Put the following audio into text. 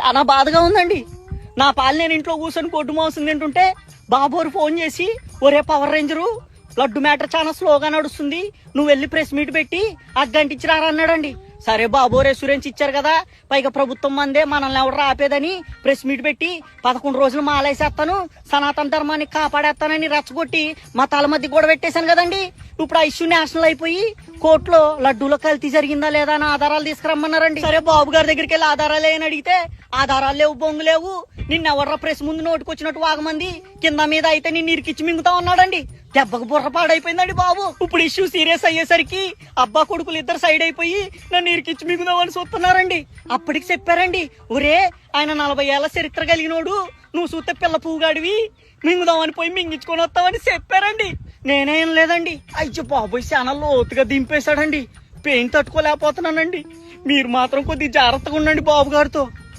చాలా బాధగా ఉందండి. నా పాలు నేను ఇంట్లో కూర్చొని కొట్టు మాంసం తింటుంటే బాబోరు ఫోన్ చేసి, ఒరే పవర్ రేంజరు లడ్డు మ్యాటర్ చాలా స్లోగా నడుస్తుంది, నువ్వు వెళ్ళి ప్రెస్ మీట్ పెట్టి అగ్గంటిచ్చి రారా అన్నాడండి. సరే బాబు రెస్యూరెన్స్ ఇచ్చారు కదా, పైగా ప్రభుత్వం మందే మనల్ని ఎవరు ఆపేదని ప్రెస్ మీట్ పెట్టి 11 రోజులు మాలేసేస్తాను, సనాతన ధర్మాన్ని కాపాడేస్తానని రెచ్చగొట్టి మా తల మధ్య కూడా పెట్టేశాను కదండి. ఇప్పుడు ఆ ఇష్యూ నేషనల్ అయిపోయి కోర్టులో లడ్డూలో కల్తీ జరిగిందా లేదా అని ఆధారాలు తీసుకురమ్మన్నారండి. సరే బాబు గారి దగ్గరికి వెళ్ళి ఆధారాలు ఏమని అడిగితే ఆధారాలు లేవు, బొంగు లేవు, నిన్నెవర్రా ప్రెస్ ముందు నోటుకొచ్చినట్టు వాగమంది, కింద మీద అయితే నిన్ను ఇరికిచ్చి మింగుతా ఉన్నాడండి. దెబ్బకు బుర్ర పాడైపోయిందండి బాబు. ఇప్పుడు ఇష్యూ సీరియస్ అయ్యేసరికి అబ్బా కొడుకులు ఇద్దరు సైడ్ అయిపోయి నన్ను ఇరికిచ్చి మింగుదామని చూస్తున్నారండి. అప్పటికి చెప్పారండి, ఒరే ఆయన 40 ఏళ్ల చరిత్ర కలిగినోడు, నువ్వు చూస్తే పిల్ల పువ్వుగాడివి, మింగుదామని పోయి మింగించుకొని వస్తామని చెప్పారండి. నేనేం లేదండి. అయ్యో బాబోయ్ చాలా లోతుగా దింపేశాడండి. పెయిన్ తట్టుకోలేకపోతున్నానండి. మీరు మాత్రం కొద్దిగా జాగ్రత్తగా ఉండండి బాబు గారితో.